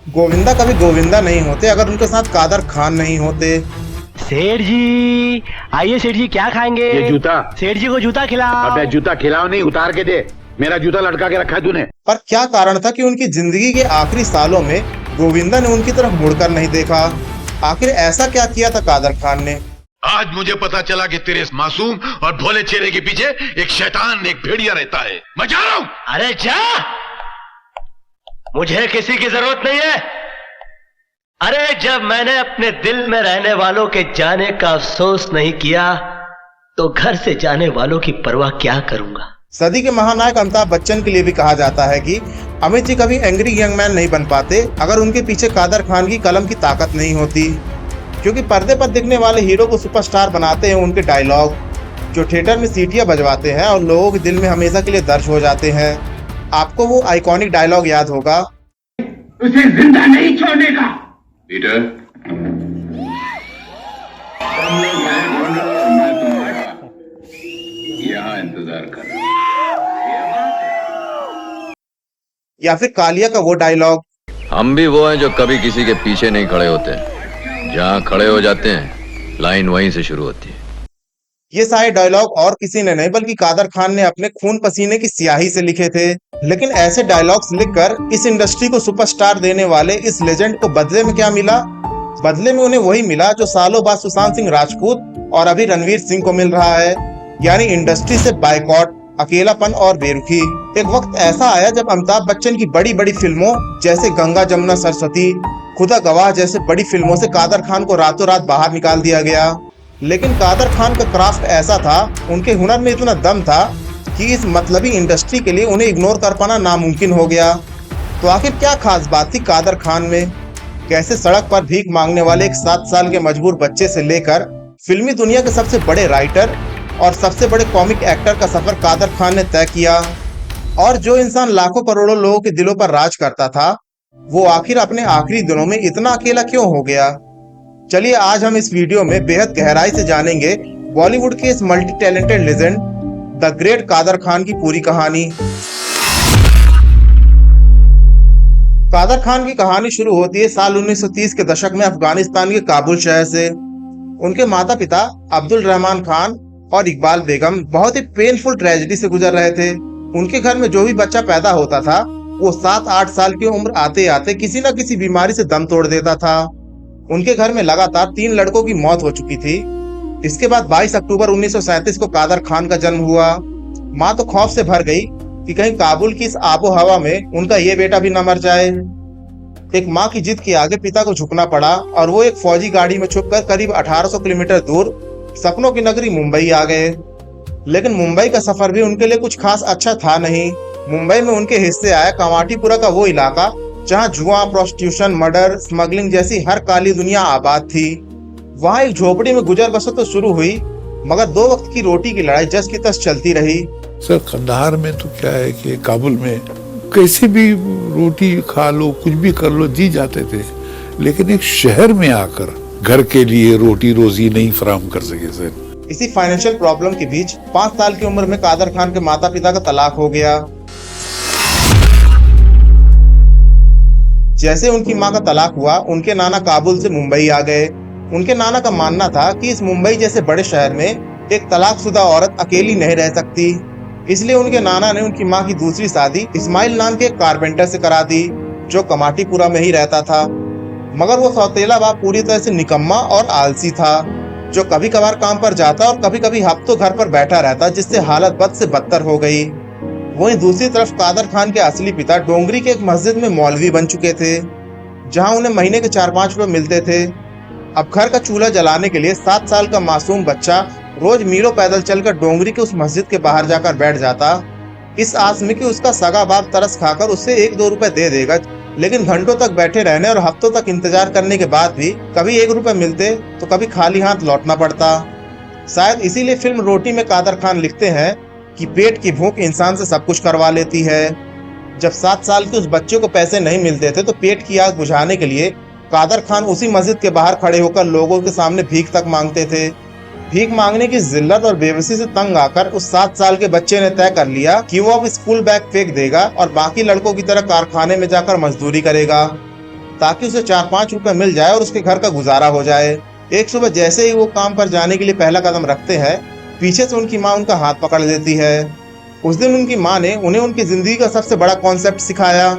गोविंदा कभी गोविंदा नहीं होते अगर उनके साथ कादर खान नहीं होते। सेठ जी आइए सेठ जी, क्या खाएंगे? ये जूता। सेठ जी को जूता खिलाओ। अबे जूता खिलाओ नहीं, उतार के दे। मेरा जूता लटका के रखा है तूने। पर क्या कारण था कि उनकी जिंदगी के आखिरी सालों में गोविंदा ने उनकी तरफ मुड़कर नहीं देखा? आखिर ऐसा क्या किया था कादर खान ने? आज मुझे पता चला कि तेरे इस मासूम और भोले चेहरे के पीछे एक शैतान, एक भेड़िया रहता है। मैं जा रहा हूं। अरे जा, मुझे किसी की जरूरत नहीं है। अरे जब मैंने अपने दिल में रहने वालों के जाने का अफसोस नहीं किया तो घर से जाने वालों की परवाह क्या करूंगा। सदी के महानायक अमिताभ बच्चन के लिए भी कहा जाता है कि अमित जी कभी एंग्री यंग मैन नहीं बन पाते अगर उनके पीछे कादर खान की कलम की ताकत नहीं होती। क्योंकि पर्दे पर दिखने वाले हीरो को सुपरस्टार बनाते हैं उनके डायलॉग, जो थिएटर में सीटियां बजवाते हैं और लोगों के दिल में हमेशा के लिए दर्ज हो जाते हैं। आपको वो आइकॉनिक डायलॉग याद होगा, उसे जिंदा नहीं छोड़ने का। पीटर, यहाँ इंतजार कर। या फिर कालिया का वो डायलॉग, हम भी वो हैं जो कभी किसी के पीछे नहीं खड़े होते, जहाँ खड़े हो जाते हैं लाइन वहीं से शुरू होती है। ये सारे डायलॉग और किसी ने नहीं बल्कि कादर खान ने अपने खून पसीने की स्याही से लिखे थे। लेकिन ऐसे डायलॉग्स लिखकर इस इंडस्ट्री को सुपरस्टार देने वाले इस लेजेंड को बदले में क्या मिला? बदले में उन्हें वही मिला जो सालों बाद सुशांत सिंह राजपूत और अभी रणवीर सिंह को मिल रहा है, यानी इंडस्ट्री से बायकॉट, अकेलापन और बेरुखी। एक वक्त ऐसा आया जब अमिताभ बच्चन की बड़ी बड़ी फिल्मों जैसे गंगा जमुना सरस्वती, खुदा गवाह जैसे बड़ी फिल्मों से कादर खान को रातों रात बाहर निकाल दिया गया। लेकिन कादर खान का क्राफ्ट ऐसा था, उनके हुनर में इतना दम था कि इस मतलबी इंडस्ट्री के लिए उन्हें इग्नोर कर पाना नामुमकिन हो गया। तो आखिर क्या खास बात थी कादर खान में? कैसे सड़क पर भीख मांगने वाले एक 7 साल के मजबूर बच्चे से लेकर फिल्मी दुनिया के सबसे बड़े राइटर और सबसे बड़े कॉमिक एक्टर का सफर कादर खान ने तय किया। और जो इंसान लाखों करोड़ों लोगों के दिलों पर राज करता था, वो आखिर अपने आखिरी दिनों में इतना अकेला क्यों हो गया? चलिए आज हम इस वीडियो में बेहद गहराई से जानेंगे बॉलीवुड के इस multi talented legend the great Kader Khan की पूरी कहानी। कादर खान की कहानी शुरू होती है साल 1930 के दशक में अफगानिस्तान के काबुल शहर से। उनके माता पिता अब्दुल रहमान खान और इकबाल बेगम बहुत ही पेनफुल ट्रेजेडी से गुजर रहे थे। उनके घर में जो भी बच्चा पैदा होता था वो 7-8 साल की उम्र आते आते किसी न किसी बीमारी से दम तोड़ देता था। उनके घर में लगातार 3 लड़कों की मौत हो चुकी थी। इसके बाद 22 अक्टूबर 1937 को कादर खान का जन्म हुआ। माँ तो खौफ से भर गई कि कहीं काबुल की इस आबो हवा में उनका ये बेटा भी न मर जाए। एक माँ की जिद के आगे पिता को झुकना पड़ा और वो एक फौजी गाड़ी में छुपकर करीब 1800 किलोमीटर दूर सपनों की नगरी मुंबई आ गए। लेकिन मुंबई का सफर भी उनके लिए कुछ खास अच्छा था नहीं। मुंबई में उनके हिस्से आया कामाटीपुरा का वो इलाका जहां जुआ, प्रोस्टिट्यूशन, मर्डर, स्मगलिंग जैसी हर काली दुनिया आबाद थी। वहां एक झोपड़ी में गुजर बसर तो शुरू हुई, मगर 2 वक्त की रोटी की लड़ाई जस की तस चलती रही। सर कंधार में तो क्या है कि काबुल में कैसे भी रोटी खा लो, कुछ भी कर लो, जी जाते थे। लेकिन एक शहर में आकर घर के लिए रोटी रोजी नहीं फराहम कर सके सर। इसी फाइनेंशियल प्रॉब्लम के बीच 5 साल की उम्र में कादर खान के माता पिता का तलाक हो गया। जैसे उनकी मां का तलाक हुआ, उनके नाना काबुल से मुंबई आ गए। उनके नाना का मानना था कि इस मुंबई जैसे बड़े शहर में एक तलाकशुदा औरत अकेली नहीं रह सकती। इसलिए उनके नाना ने उनकी मां की दूसरी शादी इस्माइल नाम के एक कारपेंटर से करा दी, जो कमाटीपुरा में ही रहता था। मगर वो सौतेला बाप पूरी तरह से निकम्मा और आलसी था, जो कभी कभार काम पर जाता और कभी कभी हफ्तों घर पर बैठा रहता, जिससे हालत बद से बदतर हो गई। वहीं दूसरी तरफ कादर खान के असली पिता डोंगरी के एक मस्जिद में मौलवी बन चुके थे, जहां उन्हें महीने के 4-5 रुपए मिलते थे। अब घर का चूल्हा जलाने के लिए 7 साल का मासूम बच्चा रोज मीलों पैदल चलकर डोंगरी के उस मस्जिद के बाहर जाकर बैठ जाता, इस आस में कि उसका सगा बाप तरस खाकर उससे 1-2 रुपए दे देगा। लेकिन घंटों तक बैठे रहने और हफ्तों तक इंतजार करने के बाद भी कभी 1 रुपए मिलते तो कभी खाली हाथ लौटना पड़ता। शायद इसीलिए फिल्म रोटी में कादर खान लिखते हैं कि पेट की भूख इंसान से सब कुछ करवा लेती है। जब 7 साल के उस बच्चे को पैसे नहीं मिलते थे तो पेट की आग बुझाने के लिए कादर खान उसी मस्जिद के बाहर खड़े होकर लोगों के सामने भीख तक मांगते थे। भीख मांगने की जिल्लत और बेबसी से तंग आकर उस 7 साल के बच्चे ने तय कर लिया कि वो अब स्कूल बैग फेंक देगा और बाकी लड़कों की तरह कारखाने में जाकर मजदूरी करेगा। ताकि उसे 4-5 रुपए मिल जाए और उसके घर का गुजारा हो जाए। एक सुबह जैसे ही वो काम पर जाने के लिए पहला कदम रखते हैं, पीछे से उनकी माँ उनका हाथ पकड़ लेती है। उस दिन उनकी माँ ने उन्हें उनकी जिंदगी का सबसे बड़ा कॉन्सेप्ट सिखाया।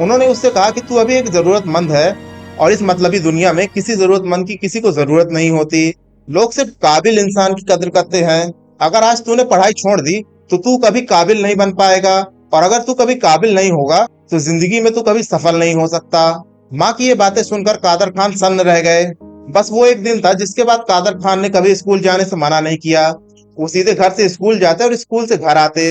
उन्होंने उससे कहा कि तू अभी एक जरूरतमंद है और इस मतलबी दुनिया में किसी जरूरतमंद की किसी को जरूरत नहीं होती। लोग सिर्फ काबिल इंसान की कदर करते हैं। अगर आज तूने पढ़ाई छोड़ दी तो तू कभी काबिल नहीं बन पाएगा, और अगर तू कभी काबिल नहीं होगा तो जिंदगी में तू कभी सफल नहीं हो सकता। माँ की ये बातें सुनकर कादर खान सन्न रह गए। बस वो एक दिन था जिसके बाद कादर खान ने कभी स्कूल जाने से मना नहीं किया। वो सीधे घर से स्कूल जाते और स्कूल से घर आते।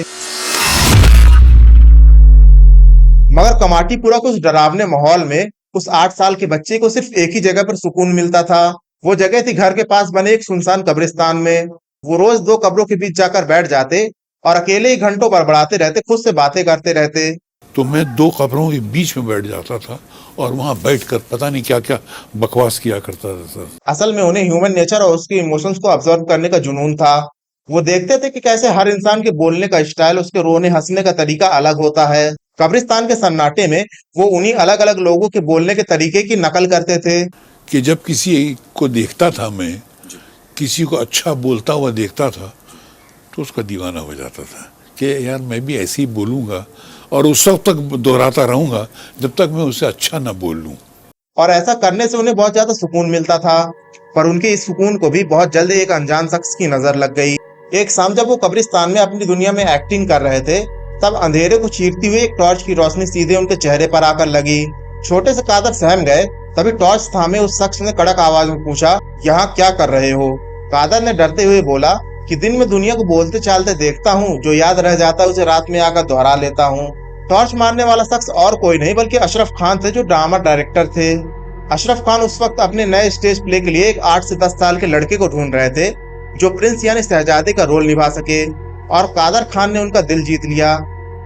मगर कमाटीपुरा के उस डरावने माहौल में उस 8 साल के बच्चे को सिर्फ एक ही जगह पर सुकून मिलता था। वो जगह थी घर के पास बने एक सुनसान कब्रिस्तान में। वो रोज 2 कब्रों के बीच जाकर बैठ जाते और अकेले ही घंटों बड़बड़ाते रहते, खुद से बातें करते रहते। तो मैं 2 कब्रों के बीच में बैठ जाता था और वहां बैठकर पता नहीं क्या क्या बकवास किया करता था सर। असल में उन्हें ह्यूमन नेचर और उसके इमोशंस को ऑब्जर्व करने का जुनून था। वो देखते थे कि कैसे हर इंसान के बोलने का स्टाइल, उसके रोने हंसने का तरीका अलग होता है। कब्रिस्तान के सन्नाटे में वो उन्हीं अलग अलग लोगों के बोलने के तरीके की नकल करते थे। कि जब किसी को देखता था, मैं किसी को अच्छा बोलता हुआ देखता था तो उसका दीवाना हो जाता था कि यार मैं भी ऐसे ही बोलूंगा, और उस वक्त तक दोहराता रहूंगा जब तक मैं उसे अच्छा ना बोल लूं। और ऐसा करने से उन्हें बहुत ज्यादा सुकून मिलता था। पर उनके इस सुकून को भी बहुत जल्द एक अनजान शख्स की नजर लग गई। एक शाम जब वो कब्रिस्तान में अपनी दुनिया में एक्टिंग कर रहे थे, तब अंधेरे को चीरती हुई एक टॉर्च की रोशनी सीधे उनके चेहरे पर आकर लगी। छोटे से कादर सहम गए। तभी टॉर्च थामे उस शख्स ने कड़क आवाज में पूछा, यहाँ क्या कर रहे हो? कादर ने डरते हुए बोला कि दिन में दुनिया को बोलते चालते देखता हूँ, जो याद रह जाता है उसे रात में आकर दोहरा लेता हूँ। टॉर्च मारने वाला शख्स और कोई नहीं बल्कि अशरफ खान थे, जो ड्रामा डायरेक्टर थे। अशरफ खान उस वक्त अपने नए स्टेज प्ले के लिए एक 8 से 10 साल के लड़के को ढूंढ रहे थे, जो प्रिंस यानी शहजादे का रोल निभा सके, और कादर खान ने उनका दिल जीत लिया।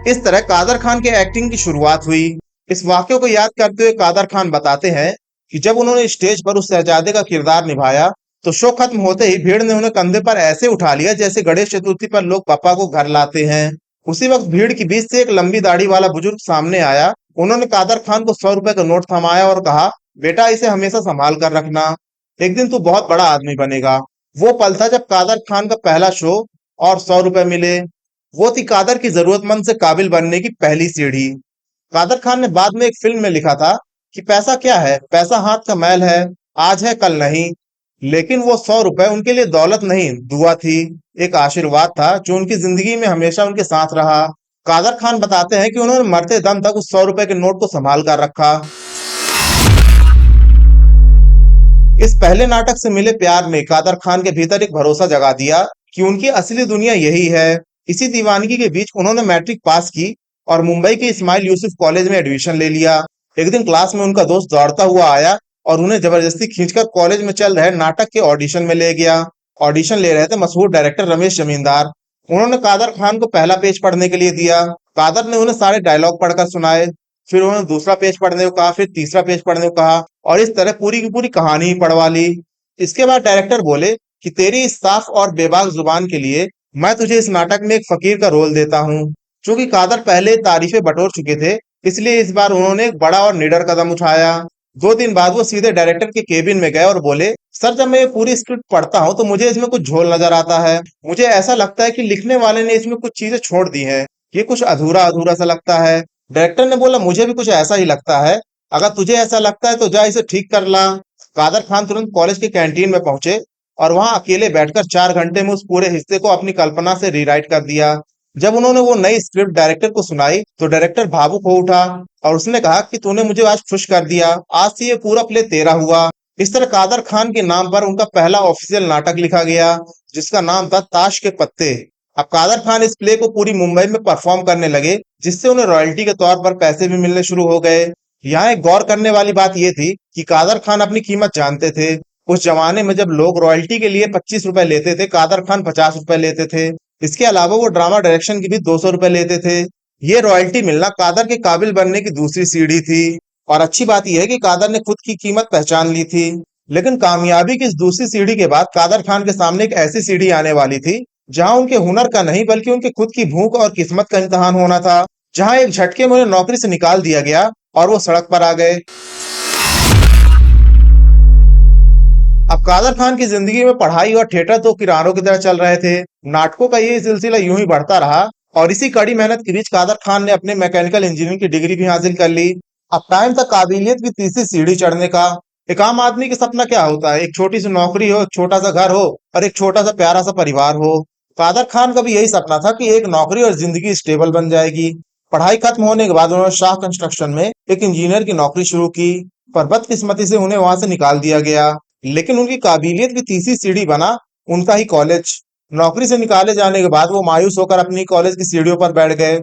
इस तरह कादर खान के एक्टिंग की शुरुआत हुई। इस वाक्य को याद करते हुए कादर खान बताते हैं कि जब उन्होंने स्टेज पर उस शहजादे का किरदार निभाया तो शो खत्म होते ही भीड़ ने उन्हें कंधे पर ऐसे उठा लिया जैसे गणेश चतुर्थी पर लोग पापा को घर लाते हैं। उसी वक्त भीड़ के बीच से एक लंबी दाढ़ी वाला बुजुर्ग सामने आया। उन्होंने कादर खान को 100 रुपए का नोट थमाया और कहा, बेटा इसे हमेशा संभाल कर रखना, एक दिन तू बहुत बड़ा आदमी बनेगा। वो पल था जब कादर खान का पहला शो और 100 रुपए मिले। वो थी कादर की जरूरतमंद से काबिल बनने की पहली सीढ़ी। कादर खान ने बाद में एक फिल्म में लिखा था कि पैसा क्या है, पैसा हाथ का मैल है, आज है कल नहीं। लेकिन वो 100 रुपए उनके लिए दौलत नहीं, दुआ थी, एक आशीर्वाद था जो उनकी जिंदगी में हमेशा उनके साथ रहा। कादर खान बताते हैं कि उन्होंने मरते दम तक उस 100 रुपए के नोट को संभाल कर रखा। इस पहले नाटक से मिले प्यार ने कादर खान के भीतर एक भरोसा जगा दिया कि उनकी असली दुनिया यही है। इसी दीवानगी के बीच उन्होंने मैट्रिक पास की और मुंबई के इस्माइल यूसुफ कॉलेज में एडमिशन ले लिया। एक दिन क्लास में उनका दोस्त दौड़ता हुआ आया और उन्हें जबरदस्ती खींचकर कॉलेज में चल रहे नाटक के ऑडिशन में ले गया। ऑडिशन ले रहे थे मशहूर डायरेक्टर रमेश जमींदार। उन्होंने कादर खान को पहला पेज पढ़ने के लिए दिया। कादर ने उन्हें सारे डायलॉग पढ़कर सुनाए। फिर उन्होंने दूसरा पेज पढ़ने को कहा, फिर तीसरा पेज पढ़ने को कहा, और इस तरह पूरी की पूरी कहानी ही पढ़वा ली। इसके बाद डायरेक्टर बोले कि तेरी इस साफ और बेबाक जुबान के लिए मैं तुझे इस नाटक में एक फकीर का रोल देता हूँ। चूंकि कादर पहले तारीफें बटोर चुके थे, इसलिए इस बार उन्होंने एक बड़ा और निडर कदम उठाया। 2 दिन बाद वो सीधे डायरेक्टर के केबिन में गए और बोले, सर जब मैं ये पूरी स्क्रिप्ट पढ़ता हूँ तो मुझे इसमें कुछ झोल नजर आता है। मुझे ऐसा लगता है कि लिखने वाले ने इसमें कुछ चीजें छोड़ दी हैं, ये कुछ अधूरा अधूरा सा लगता है। डायरेक्टर ने बोला, मुझे भी कुछ ऐसा ही लगता है, अगर तुझे ऐसा लगता है तो जा इसे ठीक कर ला। कादर खान तुरंत कॉलेज की कैंटीन में पहुंचे और वहां अकेले बैठकर 4 घंटे में उस पूरे हिस्से को अपनी कल्पना से रीराइट कर दिया। जब उन्होंने वो नई स्क्रिप्ट डायरेक्टर को सुनाई तो डायरेक्टर भावुक हो उठा और उसने कहा कि तूने मुझे आज खुश कर दिया, आज से ये पूरा प्ले तेरा हुआ। इस तरह कादर खान के नाम पर उनका पहला ऑफिशियल नाटक लिखा गया, जिसका नाम था ताश के पत्ते। अब कादर खान इस प्ले को पूरी मुंबई में परफॉर्म करने लगे, जिससे उन्हें रॉयल्टी के तौर पर पैसे भी मिलने शुरू हो गए। यहाँ एक गौर करने वाली बात यह थी कि कादर खान अपनी कीमत जानते थे। उस जमाने में जब लोग रॉयल्टी के लिए 25 रुपए लेते थे, कादर खान 50 रुपए लेते थे। इसके अलावा वो ड्रामा डायरेक्शन की भी 200 रुपए लेते थे। ये रॉयल्टी मिलना कादर के काबिल बनने की दूसरी सीढ़ी थी। और अच्छी बात यह है कि कादर ने खुद की कीमत पहचान ली थी। लेकिन कामयाबी की इस दूसरी सीढ़ी के बाद कादर खान के सामने एक ऐसी सीढ़ी आने वाली थी जहां उनके हुनर का नहीं बल्कि उनके खुद की भूख और किस्मत का इम्तिहान होना था। जहां एक झटके में उन्हें नौकरी से निकाल दिया गया और वो सड़क पर आ गए। अब कादर खान की जिंदगी में पढ़ाई और थिएटर तो किरारों की तरह चल रहे थे। नाटकों का ये सिलसिला यूं ही बढ़ता रहा और इसी कड़ी मेहनत के बीच कादर खान ने अपने मैकेनिकल इंजीनियरिंग की डिग्री भी हासिल कर ली। अब टाइम था काबिलियत की तीसरी सीढ़ी चढ़ने का। एक आम आदमी का सपना क्या होता है? एक छोटी सी नौकरी हो, एक छोटा सा घर हो और एक छोटा सा प्यारा सा परिवार हो। कादर खान का भी यही सपना था कि एक नौकरी और जिंदगी स्टेबल बन जाएगी। पढ़ाई खत्म होने के बाद उन्होंने शाह कंस्ट्रक्शन में एक इंजीनियर की नौकरी शुरू की, पर बदकिस्मती से उन्हें वहां से निकाल दिया गया। लेकिन उनकी काबिलियत की तीसरी सीढ़ी बना उनका ही कॉलेज। नौकरी से निकाले जाने के बाद वो मायूस होकर अपनी कॉलेज की सीढ़ियों पर बैठ गए।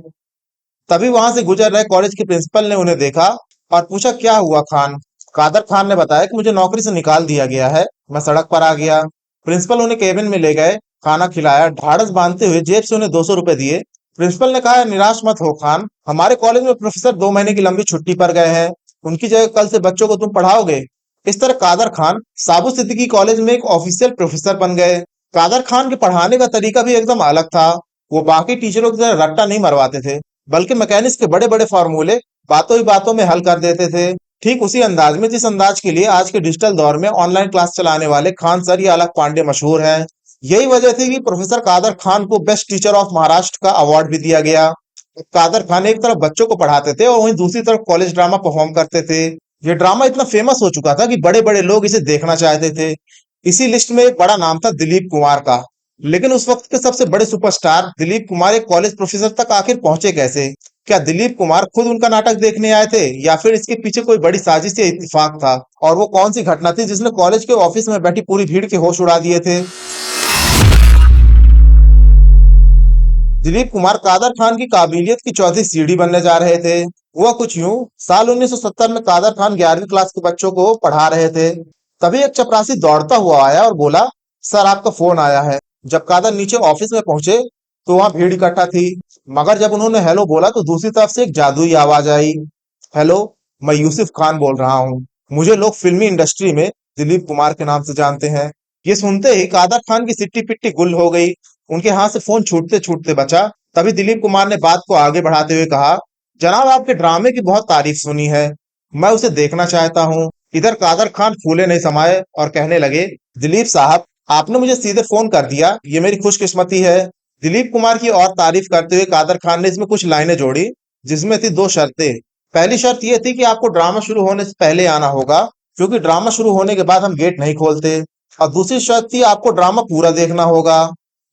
तभी वहां से गुजर रहे कॉलेज के प्रिंसिपल ने उन्हें देखा और पूछा, क्या हुआ खान? कादर खान ने बताया कि मुझे नौकरी से निकाल दिया गया है, मैं सड़क पर आ गया। प्रिंसिपल उन्हें केबिन में ले गए, खाना खिलाया, ढाढ़स बांधते हुए जेब से उन्हें 200 रुपए दिए। प्रिंसिपल ने कहा, निराश मत हो खान, हमारे कॉलेज में प्रोफेसर 2 महीने की लंबी छुट्टी पर गए हैं, उनकी जगह कल से बच्चों को तुम पढ़ाओगे। इस तरह कादर खान साबु सिद्दीकी कॉलेज में एक ऑफिशियल प्रोफेसर बन गए। कादर खान के पढ़ाने का तरीका भी एकदम अलग था। वो बाकी टीचरों की तरह रट्टा नहीं मरवाते थे, बल्कि मैकेनिक्स के बड़े बड़े फॉर्मूले बातों ही बातों में हल कर देते थे। ठीक उसी अंदाज में जिस अंदाज के लिए आज के डिजिटल दौर में ऑनलाइन क्लास चलाने वाले खान सर या अलग पांडे मशहूर हैं। यही वजह थी कि प्रोफेसर कादर खान को बेस्ट टीचर ऑफ महाराष्ट्र का अवार्ड भी दिया गया। कादर खान एक तरफ बच्चों को पढ़ाते थे और वहीं दूसरी तरफ कॉलेज ड्रामा परफॉर्म करते थे। ये ड्रामा इतना फेमस हो चुका था कि बड़े बड़े लोग इसे देखना चाहते थे। इसी लिस्ट में एक बड़ा नाम था दिलीप कुमार का। लेकिन उस वक्त के सबसे बड़े सुपरस्टार दिलीप कुमार एक कॉलेज प्रोफेसर तक आखिर पहुंचे कैसे? क्या दिलीप कुमार खुद उनका नाटक देखने आए थे या फिर इसके पीछे कोई बड़ी साजिश या इत्तेफाक था? और वो कौन सी घटना थी जिसने कॉलेज के ऑफिस में बैठी पूरी भीड़ के होश उड़ा दिए थे? दिलीप कुमार कादर खान की काबिलियत की चौथी सीढ़ी बनने जा रहे थे। हुआ कुछ यूं, साल 1970 में कादर खान 11वीं क्लास के बच्चों को पढ़ा रहे थे। तभी एक चपरासी दौड़ता हुआ आया और बोला, सर आपका फोन आया है। जब कादर नीचे ऑफिस में पहुंचे तो वहां भीड़ इकट्ठा थी, मगर जब उन्होंने हेलो बोला तो दूसरी तरफ से एक जादुई आवाज आई, हेलो, मैं यूसुफ खान बोल रहा हूँ, मुझे लोग फिल्मी इंडस्ट्री में दिलीप कुमार के नाम से जानते हैं। ये सुनते ही कादर खान की सिट्टी पिट्टी गुल हो गई, उनके हाथ से फोन छूटते छूटते बचा। तभी दिलीप कुमार ने बात को आगे बढ़ाते हुए कहा, जनाब आपके ड्रामे की बहुत तारीफ सुनी है, मैं उसे देखना चाहता हूँ। इधर कादर खान फूले नहीं समाये और कहने लगे, दिलीप साहब आपने मुझे सीधे फोन कर दिया, ये मेरी खुशकिस्मती है। दिलीप कुमार की और तारीफ करते हुए कादर खान ने इसमें कुछ लाइनें जोड़ी, जिसमें थी 2 शर्तें। पहली शर्त यह थी कि आपको ड्रामा शुरू होने से पहले आना होगा, क्योंकि ड्रामा शुरू होने के बाद हम गेट नहीं खोलते। और दूसरी शर्त थी आपको ड्रामा पूरा देखना होगा।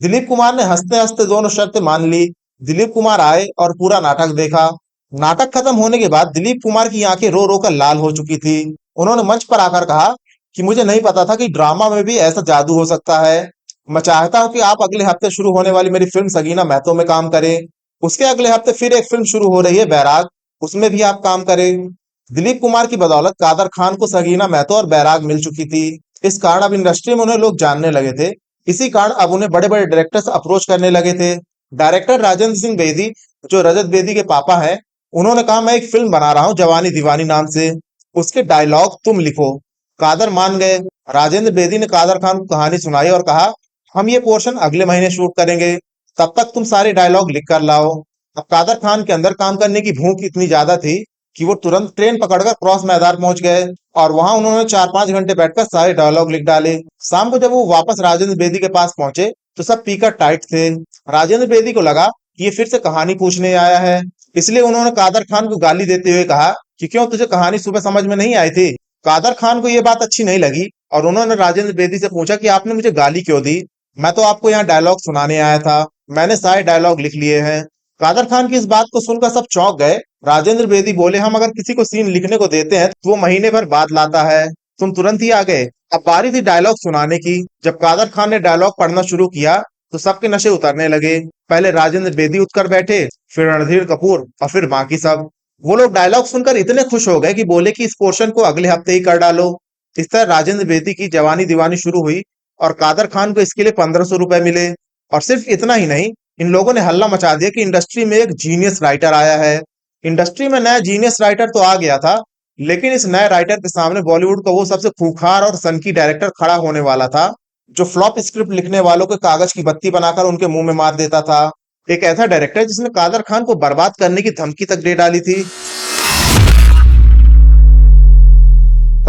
दिलीप कुमार ने हंसते हंसते दोनों शर्तें मान ली। दिलीप कुमार आए और पूरा नाटक देखा। नाटक खत्म होने के बाद दिलीप कुमार की आंखें रो रो कर लाल हो चुकी थी। उन्होंने मंच पर आकर कहा कि मुझे नहीं पता था कि ड्रामा में भी ऐसा जादू हो सकता है। मैं चाहता हूं कि आप अगले हफ्ते शुरू होने वाली मेरी फिल्म सगीना महतो में काम करें। उसके अगले हफ्ते फिर एक फिल्म शुरू हो रही है बैराग, उसमें भी आप काम करें। दिलीप कुमार की बदौलत कादर खान को सगीना महतो और बैराग मिल चुकी थी। इस कारण अब इंडस्ट्री में उन्हें लोग जानने लगे थे। इसी कारण अब उन्हें बड़े बड़े डायरेक्टर्स अप्रोच करने लगे थे। डायरेक्टर राजेंद्र सिंह बेदी, जो रजत बेदी के पापा हैं, उन्होंने कहा, मैं एक फिल्म बना रहा हूं जवानी दीवानी नाम से, उसके डायलॉग तुम लिखो। कादर मान गए। राजेंद्र बेदी ने कादर खान को कहानी सुनाई और कहा, हम ये पोर्शन अगले महीने शूट करेंगे, तब तक तुम सारे डायलॉग लिख कर लाओ। अब कादर खान के अंदर काम करने की भूख इतनी ज्यादा थी कि वो तुरंत ट्रेन पकड़कर क्रॉस मैदान पहुंच गए और वहां उन्होंने 4-5 घंटे बैठकर सारे डायलॉग लिख डाले। शाम को जब वो वापस राजेंद्र बेदी के पास पहुंचे तो सब पीकर टाइट थे। राजेंद्र बेदी को लगा कि ये फिर से कहानी पूछने आया है, इसलिए उन्होंने कादर खान को गाली देते हुए कहा कि क्यों तुझे कहानी सुबह समझ में नहीं आई थी। कादर खान को ये बात अच्छी नहीं लगी और उन्होंने राजेंद्र बेदी से पूछा कि आपने मुझे गाली क्यों दी? मैं तो आपको यहाँ डायलॉग सुनाने आया था, मैंने सारे डायलॉग लिख लिए हैं। कादर खान की इस बात को सुनकर सब चौंक गए। राजेंद्र बेदी बोले, हम अगर किसी को सीन लिखने को देते हैं तो वो महीने भर बाद लाता है, तुम तुरंत ही आ गए। अब बारी थी डायलॉग सुनाने की। जब कादर खान ने डायलॉग पढ़ना शुरू किया तो सबके नशे उतरने लगे। पहले राजेंद्र बेदी उठकर बैठे, फिर रणधीर कपूर और फिर बाकी सब। वो लोग डायलॉग सुनकर इतने खुश हो गए कि बोले कि इस पोर्शन को अगले हफ्ते ही कर डालो। इस तरह राजेंद्र बेदी की जवानी दीवानी शुरू हुई और कादर खान को इसके लिए 1500 रुपए मिले। और सिर्फ इतना ही नहीं, इन लोगों ने हल्ला मचा दिया कि इंडस्ट्री में एक जीनियस राइटर आया है। इंडस्ट्री में नया जीनियस राइटर तो आ गया था, लेकिन इस नए राइटर के सामने बॉलीवुड का वो सबसे खूंखार और सनकी डायरेक्टर खड़ा होने वाला था, जो फ्लॉप स्क्रिप्ट लिखने वालों के कागज की बत्ती बनाकर उनके मुंह में मार देता था। एक ऐसा डायरेक्टर जिसने कादर खान को बर्बाद करने की धमकी तक दे डाली थी।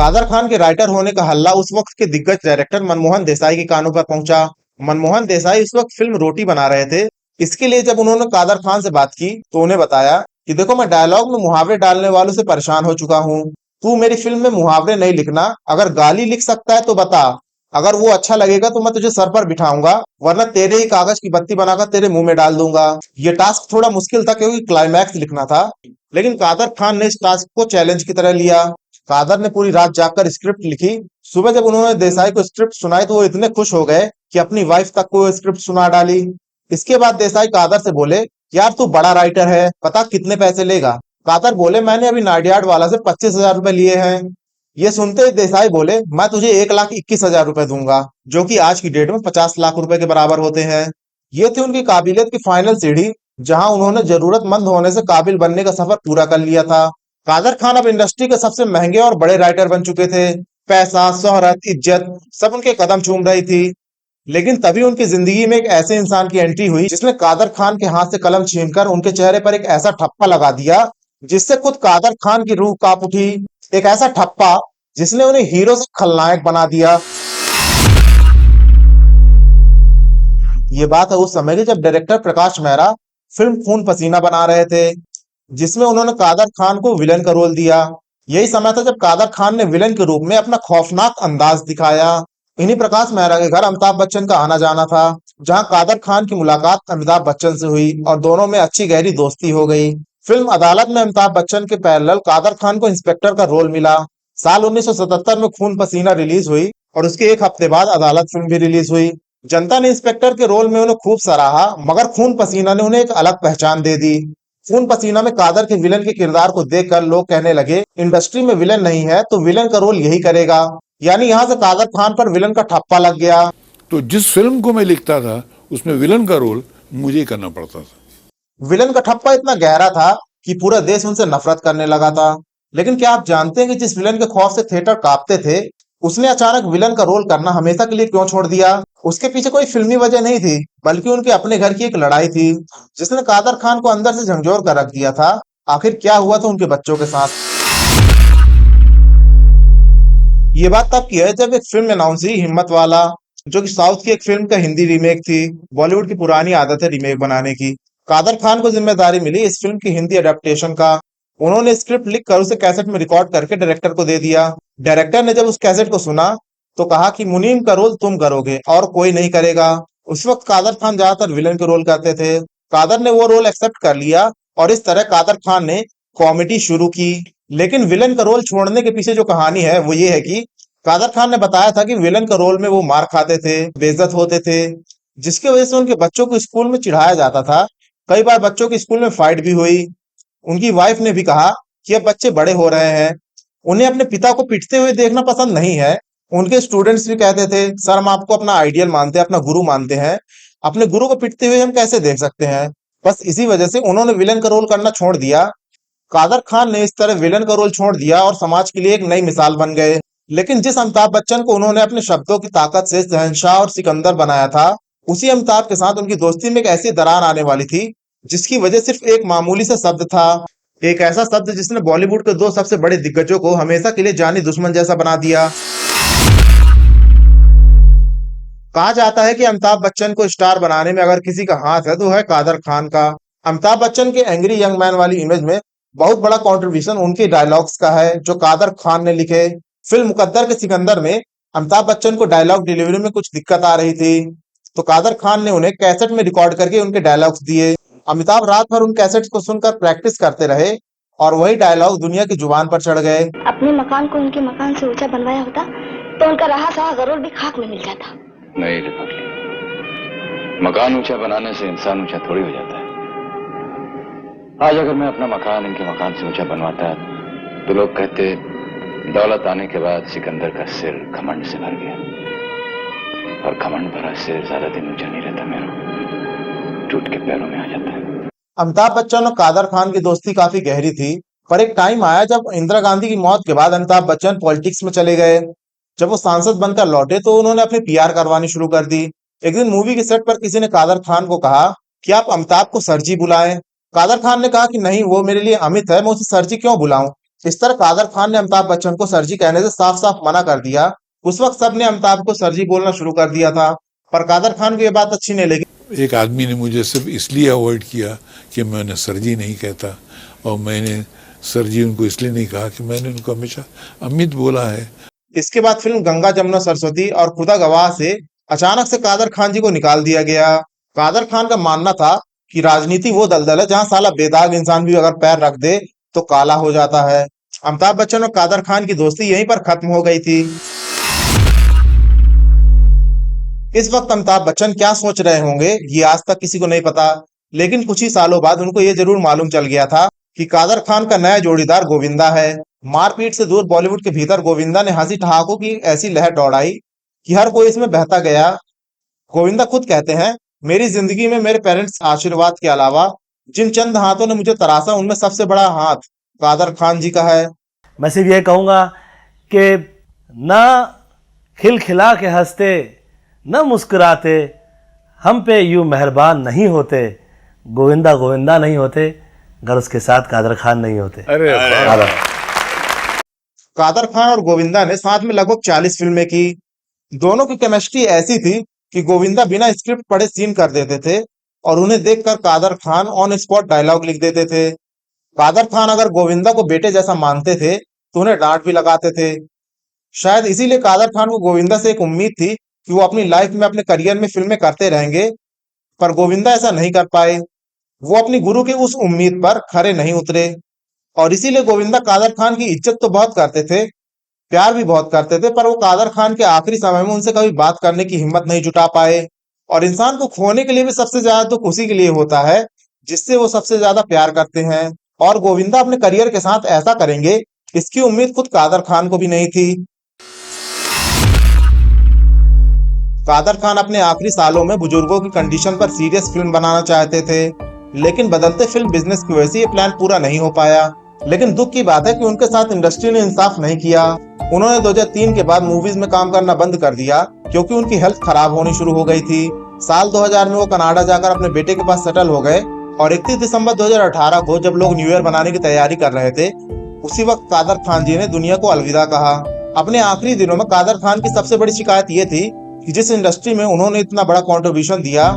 कादर खान के राइटर होने का हल्ला उस वक्त के दिग्गज डायरेक्टर मनमोहन देसाई के कानों पर पहुंचा। मनमोहन देसाई उस वक्त फिल्म रोटी बना रहे थे। इसके लिए जब उन्होंने कादर खान से बात की तो उन्हें बताया कि देखो, मैं डायलॉग में मुहावरे डालने वालों से परेशान हो चुका हूँ। तू मेरी फिल्म में मुहावरे नहीं लिखना, अगर गाली लिख सकता है तो बता, अगर वो अच्छा लगेगा तो मैं तुझे सर पर बिठाऊंगा, वरना तेरे ही कागज की बत्ती बनाकर तेरे मुंह में डाल दूंगा। ये टास्क थोड़ा मुश्किल था क्योंकि क्लाइमैक्स लिखना था, लेकिन कादर खान ने इस टास्क को चैलेंज की तरह लिया। कादर ने पूरी रात जागकर स्क्रिप्ट लिखी। सुबह जब उन्होंने देसाई को स्क्रिप्ट सुनाई तो वो इतने खुश हो गए कि अपनी वाइफ तक को स्क्रिप्ट सुना डाली। इसके बाद देसाई कादर से बोले, यार तू बड़ा राइटर है, पता कितने पैसे लेगा? कादर बोले, मैंने अभी नाडियाड वाला से 25,000 रुपए लिए हैं। ये सुनते ही देसाई बोले, मैं तुझे 1,21,000 रुपए दूंगा, जो कि आज की डेट में 50 लाख रुपए के बराबर होते हैं। ये थी उनकी काबिलियत की फाइनल सीढ़ी, जहां उन्होंने जरूरतमंद होने से काबिल बनने का सफर पूरा कर लिया था। कादर खान अब इंडस्ट्री के सबसे महंगे और बड़े राइटर बन चुके थे। पैसा, शोहरत, इज्जत सब उनके कदम चूम रही थी। लेकिन तभी उनकी जिंदगी में एक ऐसे इंसान की एंट्री हुई जिसने कादर खान के हाथ से कलम छीनकर उनके चेहरे पर एक ऐसा ठप्पा लगा दिया जिससे खुद कादर खान की रूह कांप उठी। एक ऐसा ठप्पा जिसने उन्हें हीरो से खलनायक बना दिया। ये बात है उस समय की जब डायरेक्टर प्रकाश मेहरा फिल्म खून पसीना बना रहे थे, जिसमें उन्होंने कादर खान को विलन का रोल दिया। यही समय था जब कादर खान ने विलन के रूप में अपना खौफनाक अंदाज दिखाया। इन्हीं प्रकाश मेहरा के घर अमिताभ बच्चन का आना जाना था, जहां कादर खान की मुलाकात अमिताभ बच्चन से हुई और दोनों में अच्छी गहरी दोस्ती हो गई। फिल्म अदालत में अमिताभ बच्चन के पैरेलल कादर खान को इंस्पेक्टर का रोल मिला। साल 1977 में खून पसीना रिलीज हुई और उसके एक हफ्ते बाद अदालत फिल्म भी रिलीज हुई। जनता ने इंस्पेक्टर के रोल में उन्हें खूब सराहा, मगर खून पसीना ने उन्हें एक अलग पहचान दे दी। खून पसीना में कादर के विलन के किरदार को देखकर लोग कहने लगे, इंडस्ट्री में विलन नहीं है तो विलन का रोल यही करेगा। यानी यहाँ से कादर खान पर विलन का ठप्पा लग गया। तो जिस फिल्म को मैं लिखता था उसमें विलन का रोल मुझे ही करना पड़ता था। विलन का ठप्पा इतना गहरा था कि पूरा देश उनसे नफरत करने लगा था। लेकिन क्या आप जानते हैं कि जिस विलन के खौफ से थिएटर कांपते थे, उसने अचानक विलन का रोल करना हमेशा के लिए क्यों छोड़ दिया? उसके पीछे कोई फिल्मी वजह नहीं थी, बल्कि उनके अपने घर की एक लड़ाई थी जिसने कादर खान को अंदर से झंझोर कर रख दिया था। आखिर क्या हुआ था उनके बच्चों के साथ? ये बात तब की है जब एक फिल्म अनाउंस हुई, हिम्मत वाला, जो कि साउथ की एक फिल्म का हिंदी रीमेक थी। बॉलीवुड की पुरानी आदत है रीमेक बनाने की। कादर खान को जिम्मेदारी मिली इस फिल्म की हिंदी अडेप्टेशन का। उन्होंने स्क्रिप्ट लिख कर उसे कैसेट में रिकॉर्ड करके डायरेक्टर को दे दिया। डायरेक्टर ने जब उस कैसेट को सुना तो कहा कि मुनीम का रोल तुम करोगे और कोई नहीं करेगा। उस वक्त कादर खान ज्यादातर विलन के रोल करते थे। कादर ने वो रोल एक्सेप्ट कर लिया और इस तरह कादर खान ने कॉमेडी शुरू की। लेकिन विलन का रोल छोड़ने के पीछे जो कहानी है वो ये है कि कादर खान ने बताया था कि विलन का रोल में वो मार खाते थे, बेइज्जत होते थे, जिसकी वजह से उनके बच्चों को स्कूल में चिढ़ाया जाता था। कई बार बच्चों के स्कूल में फाइट भी हुई। उनकी वाइफ ने भी कहा कि अब बच्चे बड़े हो रहे हैं, उन्हें अपने पिता को पिटते हुए देखना पसंद नहीं है। उनके स्टूडेंट्स भी कहते थे, सर हम आपको अपना आइडियल मानते हैं, अपना गुरु मानते हैं, अपने गुरु को पिटते हुए हम कैसे देख सकते हैं? बस इसी वजह से उन्होंने विलन का रोल करना छोड़ दिया। कादर खान ने इस तरह विलन का रोल छोड़ दिया और समाज के लिए एक नई मिसाल बन गए। लेकिन जिस अमिताभ बच्चन को उन्होंने अपने शब्दों की ताकत से शहंशाह और सिकंदर बनाया था, उसी अमिताभ के साथ उनकी दोस्ती में एक ऐसी दरार आने वाली थी जिसकी वजह सिर्फ एक मामूली सा शब्द था। एक ऐसा शब्द जिसने बॉलीवुड के दो सबसे बड़े दिग्गजों को हमेशा के लिए जानी दुश्मन जैसा बना दिया। कहा जाता है कि अमिताभ बच्चन को स्टार बनाने में अगर किसी का हाथ है तो है कादर खान का। अमिताभ बच्चन के एंग्री यंग मैन वाली इमेज में बहुत बड़ा कंट्रीब्यूशन उनके डायलॉग्स का है जो कादर खान ने लिखे। फिल्म मुकद्दर के सिकंदर में अमिताभ बच्चन को डायलॉग डिलीवरी में कुछ दिक्कत आ रही थी, तो कादर खान ने उन्हें कैसेट में रिकॉर्ड करके उनके डायलॉग्स दिए। अमिताभ रात भर उन कैसेट्स को सुनकर प्रैक्टिस करते रहे और वही डायलॉग दुनिया की जुबान पर चढ़ गए। अपने मकान को उनके मकान से ऊंचा बनवाया होता तो उनका रहा सहा गरूर भी खाक में मिल जाता। नहीं लिफाफली, मकान ऊंचा बनाने से इंसान ऊंचा थोड़ी हो जाता है। आज अगर मैं अपना मकान इनके मकान से ऊंचा बनवाता तो लोग कहते दौलत आने के बाद सिकंदर का सिर घमंड से भर गया, और घमंड भरा सिर ज्यादा दिन ऊंचा नहीं रहता, मेरा टूट के पैरों में आ जाता है। अमिताभ बच्चन और कादर खान की दोस्ती काफी गहरी थी, पर एक टाइम आया जब इंदिरा गांधी की मौत के बाद अमिताभ बच्चन पॉलिटिक्स में चले गए। जब वो सांसद बनकर लौटे तो उन्होंने अपनी पीआर करवानी शुरू कर दी। एक दिन मूवी के सेट पर किसी ने कादर खान को कहा कि आप अमिताभ को सर जी बुलाएं। कादर खान ने कहा कि नहीं, वो मेरे लिए अमित है, मैं उसे सर जी क्यों बुलाऊं? इस तरह कादर खान ने अमिताभ बच्चन को सर जी कहने से साफ साफ मना कर दिया। उस वक्त सबने अमिताभ को सर जी बोलना शुरू कर दिया था, पर कादर खान को यह बात अच्छी नहीं लगी। एक आदमी ने मुझे सिर्फ इसलिए अवॉइड किया कि मैंने सर जी नहीं कहता, और मैंने सर जी उनको इसलिए नहीं कहा कि मैंने उनको हमेशा अमित बोला है। इसके बाद फिल्म गंगा जमुना सरस्वती और खुदा गवाह से अचानक से कादर खान जी को निकाल दिया गया। कादर खान का मानना था कि राजनीति वो दलदल है जहां साला बेदाग इंसान भी अगर पैर रख दे तो काला हो जाता है। अमिताभ बच्चन और कादर खान की दोस्ती यहीं पर खत्म हो गई थी। इस वक्त अमिताभ बच्चन क्या सोच रहे होंगे ये आज तक किसी को नहीं पता, लेकिन कुछ ही सालों बाद उनको ये जरूर मालूम चल गया था कि कादर खान का नया जोड़ीदार गोविंदा है। मारपीट से दूर बॉलीवुड के भीतर गोविंदा ने हंसी ठहाकों की ऐसी लहर दौड़ाई कि हर कोई इसमें बहता गया। गोविंदा खुद कहते हैं, मेरी जिंदगी में मेरे पेरेंट्स के आशीर्वाद के अलावा जिन चंद हाथों ने मुझे तराशा उनमें सबसे बड़ा हाथ कादर खान जी का है। मैं सिर्फ ये कहूँगा कि ना खिलखिला के हंसते न मुस्कुराते, हम पे यूं मेहरबान नहीं होते, गोविंदा गोविंदा नहीं होते अगर उसके साथ कादर खान नहीं होते। अरे कादर खान और गोविंदा ने साथ में लगभग 40 फिल्में की। दोनों की केमिस्ट्री ऐसी थी कि गोविंदा बिना स्क्रिप्ट पढ़े सीन कर देते थे और उन्हें देखकर Kader Khan on spot dialogue लिख देते थे। कादर खान अगर गोविंदा को बेटे जैसा मानते थे तो उन्हें डांट भी लगाते थे। शायद इसीलिए कादर खान को गोविंदा से एक उम्मीद थी कि वो अपनी लाइफ में अपने करियर में फिल्में करते रहेंगे, पर गोविंदा ऐसा नहीं कर पाए। वो अपनी गुरु की उस उम्मीद पर खरे नहीं उतरे और इसीलिए गोविंदा कादर खान की इज्जत तो बहुत करते थे, प्यार भी बहुत करते थे, पर वो कादर खान के आखिरी समय में उनसे कभी बात करने की हिम्मत नहीं जुटा पाए। और इंसान को खोने के लिए भी सबसे ज्यादा दुख उसी के लिए होता है जिससे वो सबसे ज्यादा प्यार करते हैं, और गोविंदा अपने करियर के साथ ऐसा करेंगे इसकी उम्मीद खुद कादर खान को भी नहीं थी। कादर खान अपने आखिरी सालों में बुजुर्गों की कंडीशन पर सीरियस फिल्म बनाना चाहते थे, लेकिन बदलते फिल्म बिजनेस की वजह से ये प्लान पूरा नहीं हो पाया। लेकिन दुख की बात है कि उनके साथ इंडस्ट्री ने इंसाफ नहीं किया। उन्होंने 2003 के बाद मूवीज में काम करना बंद कर दिया क्योंकि उनकी हेल्थ खराब होनी शुरू हो गई थी। साल 2000 में वो कनाडा जाकर अपने बेटे के पास सेटल हो गए और 31 दिसंबर 2018 को जब लोग न्यू ईयर मनाने की तैयारी कर रहे थे, उसी वक्त कादर खान जी ने दुनिया को अलविदा कहा। अपने आखिरी दिनों में कादर खान की सबसे बड़ी शिकायत ये थी कि जिस इंडस्ट्री में उन्होंने इतना बड़ा कंट्रीब्यूशन दिया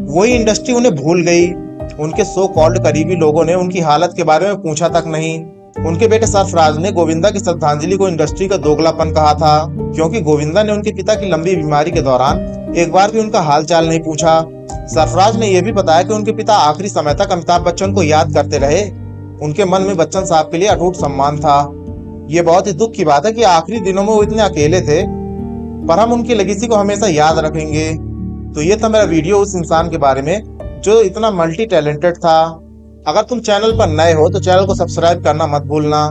वही इंडस्ट्री उन्हें भूल गई। उनके सो कॉल्ड करीबी लोगों ने उनकी हालत के बारे में पूछा तक नहीं। उनके बेटे सरफराज ने गोविंदा की श्रद्धांजलि को इंडस्ट्री का दोगलापन कहा था, क्योंकि गोविंदा ने उनके पिता की लंबी बीमारी के दौरान एक बार भी उनका हालचाल नहीं पूछा। सरफराज ने यह भी बताया कि उनके पिता आखिरी समय तक अमिताभ बच्चन को याद करते रहे। उनके मन में बच्चन साहब के लिए अटूट सम्मान था। ये बहुत ही दुख की बात है कि आखिरी दिनों में वो इतने अकेले थे, पर हम उनकी लेगेसी को हमेशा याद रखेंगे। तो ये था मेरा वीडियो उस इंसान के बारे में जो इतना मल्टी टैलेंटेड था। अगर तुम चैनल पर नए हो तो चैनल को सब्सक्राइब करना मत भूलना।